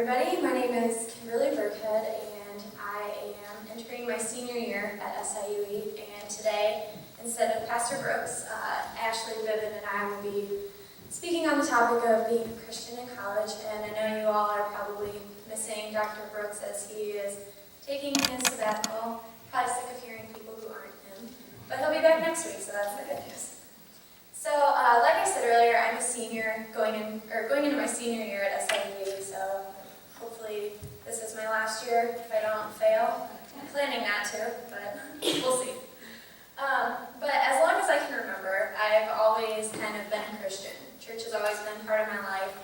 everybody. My name is Kimberly Birkhead, and I am entering my senior year at SIUE. And today, instead of Pastor Brooks, Ashley, Bevin, and I will be speaking on the topic of being a Christian in college. And I know you all are probably missing Dr. Brooks as he is taking his sabbatical. Probably sick of hearing people who aren't him. But he'll be back next week, so that's the good news. So, like I said earlier, I'm a senior going into my senior year at SIUE, so hopefully this is my last year if I don't fail. I'm planning not to, but we'll see. But as long as I can remember, I've always kind of been a Christian. Church has always been part of my life.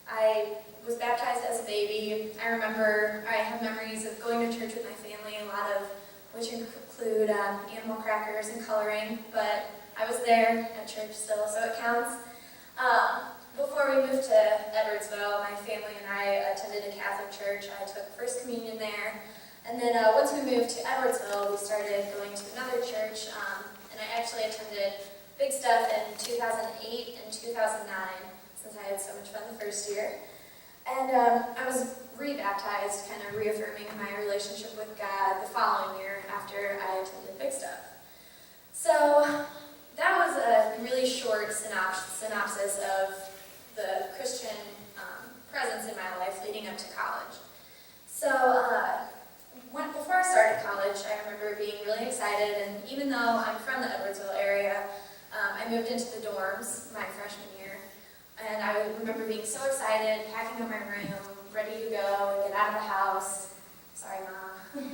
I was baptized as a baby. I have memories of going to church with my family, a lot of which include animal crackers and coloring, but I was there at church still, so it counts. Before we moved to Edwardsville, my family and I attended a Catholic church. I took First Communion there. And then once we moved to Edwardsville, we started going to another church. And I actually attended Big Stuff in 2008 and 2009, since I had so much fun the first year. And I was rebaptized, kind of reaffirming my relationship with God the following year after I attended Big Stuff. So that was a really short synopsis of the Christian presence in my life leading up to college. So before I started college, I remember being really excited, and even though I'm from the Edwardsville area, I moved into the dorms my freshman year, and I remember being so excited, packing up my room, ready to go and get out of the house. Sorry, Mom.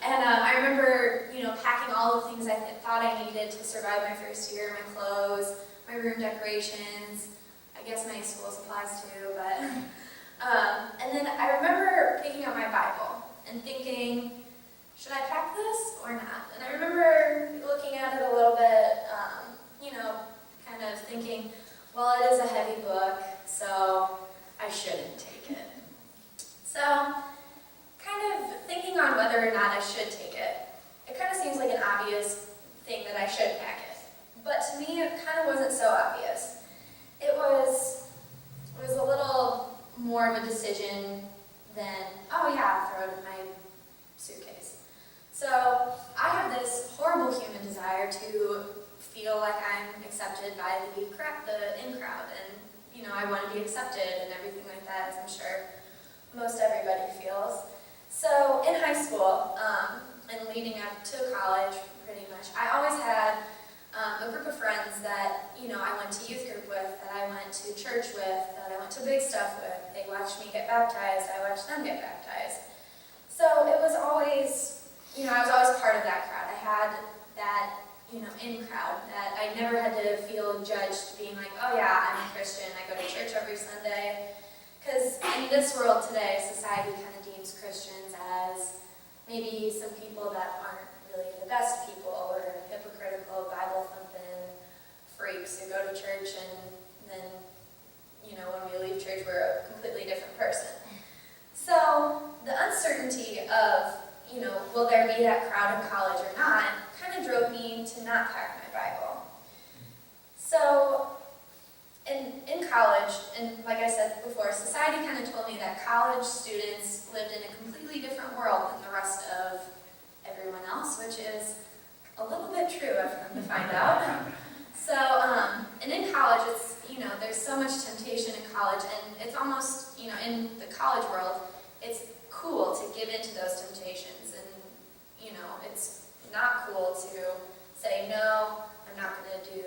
And I remember, packing all the things I thought I needed to survive my first year, my clothes, my room decorations, I guess my school supplies too, but, and then I remember picking up my Bible and thinking, should I pack this or not? And I remember looking at it a little bit, kind of thinking, well, it is a heavy book, so I shouldn't take it. So, kind of thinking on whether or not I should take it, it kind of seems like an obvious thing that I should pack it. But to me, it kind of wasn't so obvious. It was a little more of a decision than, oh yeah, I'll throw it in my suitcase. So I have this horrible human desire to feel like I'm accepted by the in crowd, and I want to be accepted and everything like that, as I'm sure most everybody feels. So in high school, and leading up to college, pretty much, I always had a group of friends that, I went to youth group with, that I went to church with, that I went to Big Stuff with. They watched me get baptized, I watched them get baptized. So it was always, I was always part of that crowd. I had that, in crowd, that I never had to feel judged being like, oh yeah, I'm a Christian, I go to church every Sunday. Because in this world today, society kind of deems Christians as maybe some people that aren't really the best people, or hypocritical, Bible-thumping freaks who go to church and then, when we leave church, we're a completely different person. So the uncertainty of, will there be that crowd in college or not, kind of drove me to not pack my Bible. So in college, and like I said before, society kind of told me that college students lived in a completely different world than the rest of everyone else, which is a little bit true, I've come to find out. So, and in college, it's, there's so much temptation in college, and it's almost, in the college world, it's cool to give into those temptations, and, it's not cool to say, no, I'm not going to do,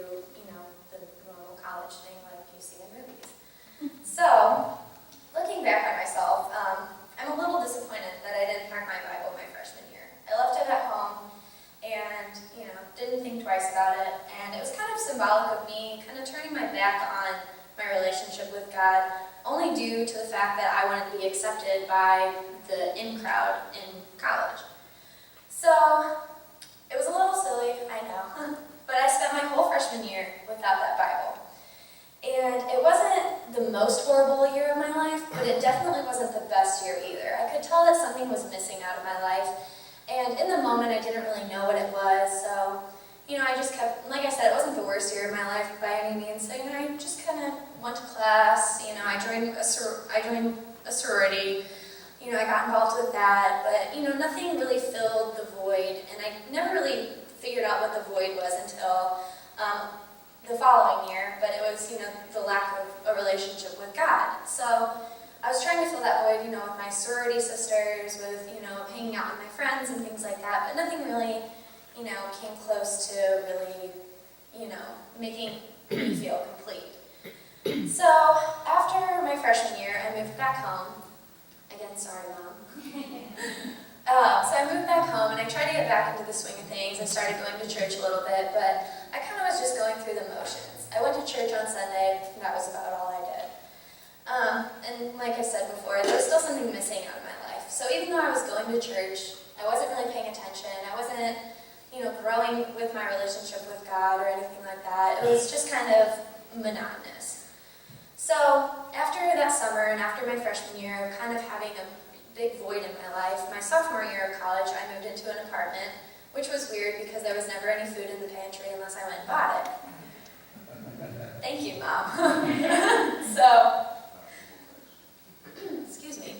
the normal college thing like you see in movies. So, looking back at myself, I'm a little disappointed that I didn't pack my Bible my freshman year. I left it at home and, didn't think twice about it. And it was kind of symbolic of me kind of turning my back on my relationship with God, only due to the fact that I wanted to be accepted by the in crowd in college. So, it was a little silly, I know, but I spent my whole freshman year without that Bible. And it wasn't the most horrible year of my life, but it definitely wasn't the best year either. I could tell that something was missing out of my life, and in the moment I didn't really know what it was, so, I just kept, like I said, it wasn't the worst year of my life by any means. So, I just kind of went to class. I joined a sorority. I got involved with that, but, nothing really filled the void, and I never really figured out what the void was until the following year, but it was, the lack of a relationship with God. So I was trying to fill that void, with my sorority sisters, with, hanging out with my friends and things like that, but nothing really, came close to really, making me feel complete. So after my freshman year, I moved back home. Again, sorry, Mom. So I moved back home, and I tried to get back into the swing of things. I started going to church a little bit, but I kind of was just going through the motions. I went to church on Sunday, and that was about all I did. And like I said before, there was still something missing out of my life. So even though I was going to church, I wasn't really paying attention. I wasn't, growing with my relationship with God or anything like that. It was just kind of monotonous. So after that summer and after my freshman year of kind of having a big void in my life, my sophomore year of college, I moved into an apartment, which was weird because there was never any food in the pantry unless I went and bought it. Thank you, Mom. Excuse me.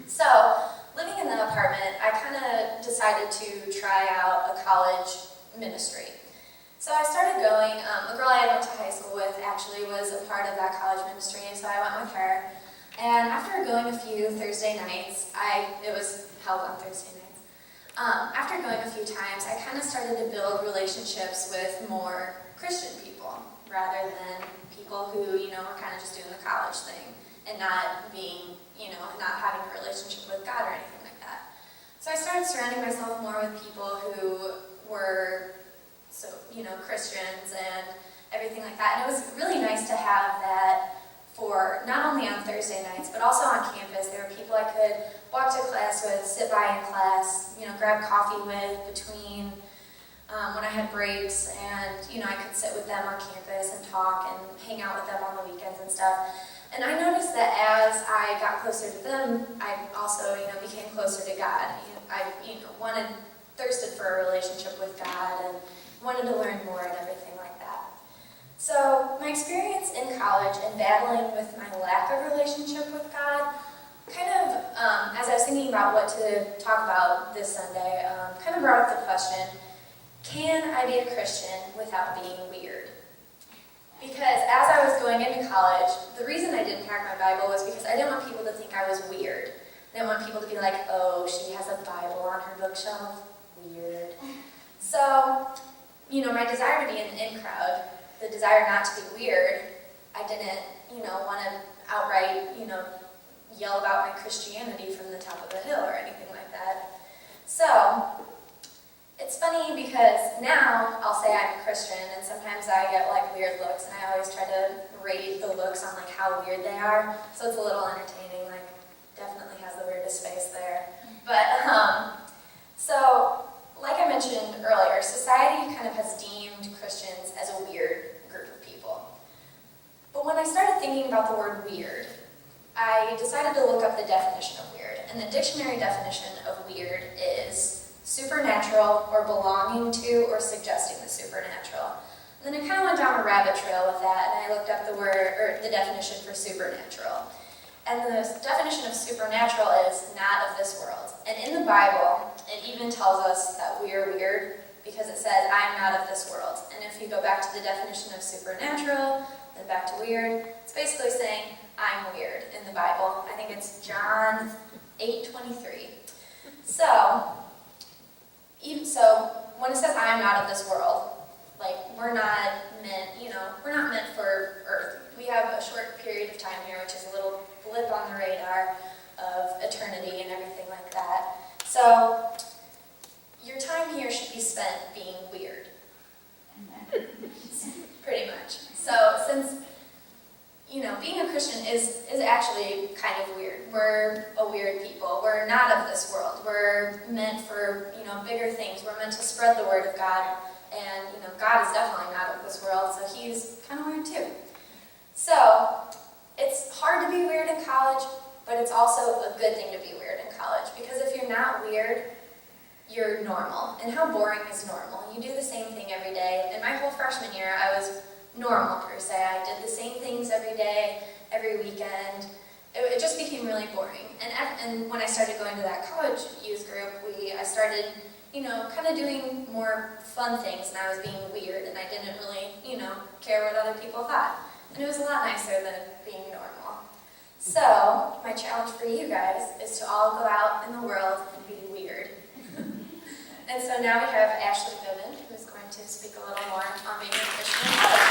So, living in the apartment, I kind of decided to try out a college ministry. So I started going, a girl I went to high school with actually was a part of that college ministry, so I went with her. And after going a few Thursday nights, it was held on Thursday nights. After going a few times, I kind of started to build relationships with more Christian people, rather than people who, were kind of just doing the college thing and not being, not having a relationship with God or anything like that. So I started surrounding myself more with people who were Christians and everything like that. And it was really nice to have that for not only on Thursday nights, but also on campus. There were people I could walk to class with, sit by in class, grab coffee with between when I had breaks, and, I could sit with them on campus and talk and hang out with them on the weekends and stuff. And I noticed that as I got closer to them, I also, became closer to God. I, thirsted for a relationship with God and wanted to learn more and everything like that. So my experience in college and battling with my lack of relationship with God, kind of, as I was thinking about what to talk about this Sunday, kind of brought up the question, can I be a Christian without being weird? Because as I was going into college, the reason I didn't pack my Bible was because I didn't want people to think I was weird. I didn't want people to be like, oh, she has a Bible on her bookshelf. Weird. So, my desire to be in the in crowd, the desire not to be weird, I didn't, want to outright, yell about my Christianity from the top of the hill or anything like that. So, it's funny because now I'll say I'm a Christian, and sometimes I get weird looks, and I always try to rate the looks on how weird they are. So it's a little entertaining. Definitely has the weirdest face there. But so like I mentioned earlier, society kind of has deemed Christians as a weird group of people. But when I started thinking about the word weird, I decided to look up the definition of weird. And the dictionary definition of weird is supernatural or belonging to or suggesting the supernatural. And then I kind of went down a rabbit trail with that, and I looked up the definition for supernatural. And the definition of supernatural is not of this world. And in the Bible, it even tells us that we are weird because it says, I am not of this world. And if you go back to the definition of supernatural, then back to weird, it's basically saying, I'm weird in the Bible. I think it's John 8:23. So when it says, I am not of this world, we're not meant for Earth. We have a short period of time here, which is a little blip on the radar of eternity and everything like that. So your time here should be spent being weird. Pretty much. So since, being a Christian is actually kind of weird. We're a weird people. We're not of this world. We're meant for, bigger things. We're meant to spread the word of God. And, God is definitely not of this world, so he's kind of weird too. So, it's hard to be weird in college, but it's also a good thing to be weird in college, because if you're not weird, you're normal, and how boring is normal? You do the same thing every day. In my whole freshman year, I was normal per se. I did the same things every day, every weekend. It just became really boring. And when I started going to that college youth group, I started, kind of doing more fun things, and I was being weird, and I didn't really, care what other people thought. And it was a lot nicer than being normal. So, my challenge for you guys is to all go out in the world and be weird. And so now we have Ashley Bevin, who's going to speak a little more on being a Christian in college.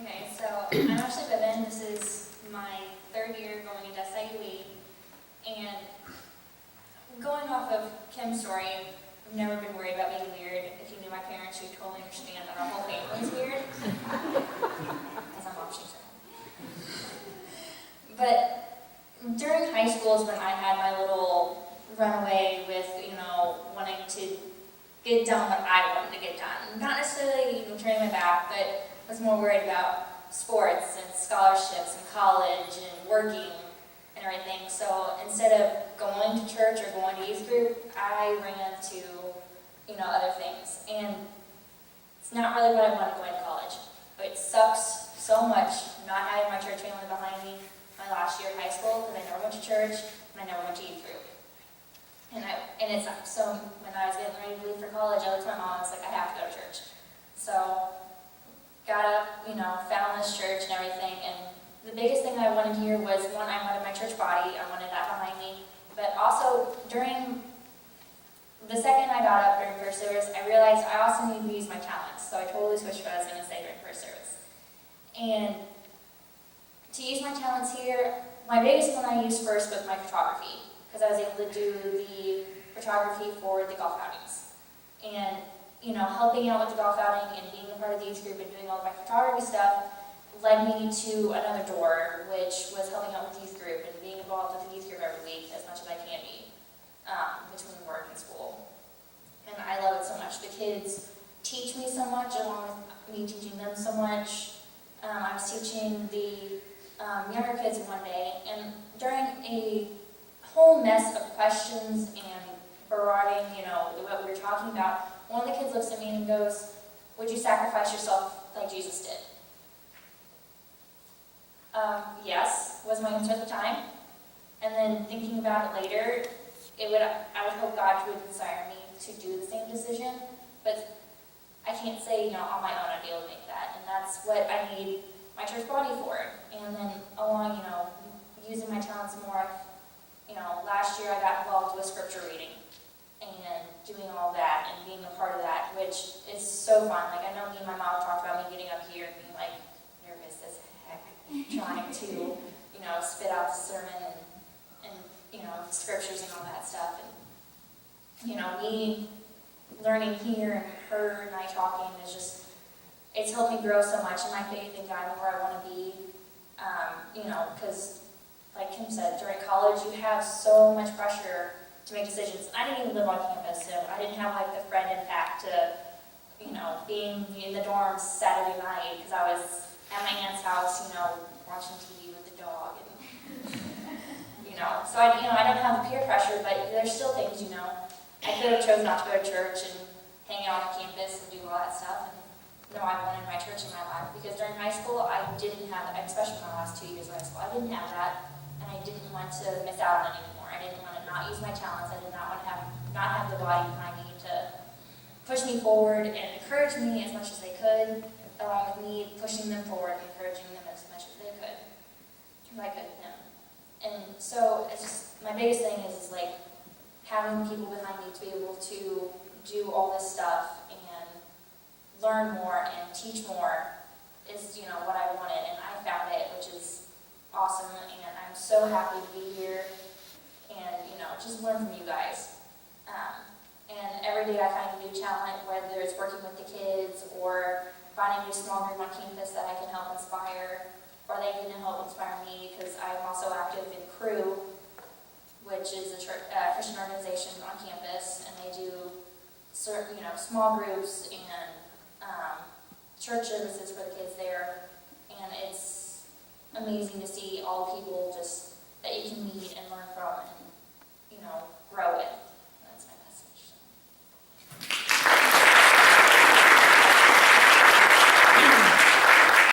Okay, so I'm Ashley Bevin. This is my third year going into SIUE. And going off of Kim's story, I've never been worried about being weird. If you knew my parents, you'd totally understand that our whole family is weird. As I'm watching. But during high school is when I had my little runaway with, wanting to get done what I wanted to get done. Not necessarily, turning my back, but was more worried about sports and scholarships and college and working and everything. So instead of going to church or going to youth group, I ran to, other things. And it's not really what I wanted going to college. But it sucks so much not having my church family behind me my last year of high school, because I never went to church and I never went to youth group. And it sucked. So when I was getting ready to leave for college, I looked at my mom and I was like, I have to go to church. So got up, found this church and everything, and the biggest thing I wanted here was, one, I wanted my church body, I wanted that behind me, but also during the second I got up during first service, I realized I also need to use my talents, so I totally switched what I was going to say during first service. And to use my talents here, my biggest one I used first was my photography, because I was able to do the photography for the golf outings. And, helping out with the golf outing and being a part of the youth group and doing all of my photography stuff led me to another door, which was helping out with the youth group and being involved with the youth group every week as much as I can be, between work and school. And I love it so much. The kids teach me so much, along with me teaching them so much. I was teaching the younger kids one day, and during a whole mess of questions and berating, what we were talking about, one of the kids looks at me and goes, "Would you sacrifice yourself like Jesus did?" Yes, was my answer at the time. And then thinking about it later, I would hope God would inspire me to do the same decision, but I can't say, on my own I'd be able to make that, and that's what I need my church body for. And then along, using my talents more, last year I got involved with scripture reading and doing all that and being a part of that, which is so fun. Like, I know me and my mom talked about me getting up here and being like nervous as heck, trying to, spit out the sermon and scriptures and all that stuff. And, me learning here and her and I talking is just, it's helped me grow so much in my faith in God and where I want to be. Because like Kim said, during college you have so much pressure to make decisions. I didn't even live on campus, so I didn't have like the friend impact to, being in the dorms Saturday night because I was at my aunt's house, watching TV with the dog, and so I don't have the peer pressure, but there's still things, I could have chosen not to go to church and hang out on campus and do all that stuff. And no, I wanted my church in my life, because during high school I didn't have that, especially my last 2 years of high school. I didn't have that, and I didn't want to miss out on it anymore. I didn't want to not use my talents. I did not want to not have the body behind me to push me forward and encourage me as much as they could, along with me pushing them forward and encouraging them as much as they could, if I could them. And so it's just, my biggest thing is like having people behind me to be able to do all this stuff and learn more and teach more is, what I wanted, and I found it, which is awesome, and I'm so happy to be here and, just learn from you guys. And every day I find a new talent, whether it's working with the kids or finding a new small group on campus that I can help inspire, or they can help inspire me, because I'm also active in Crew, which is a Christian organization on campus, and they do small groups and church services for the kids there, and it's amazing to see all the people just that you can meet and learn from, and, you know,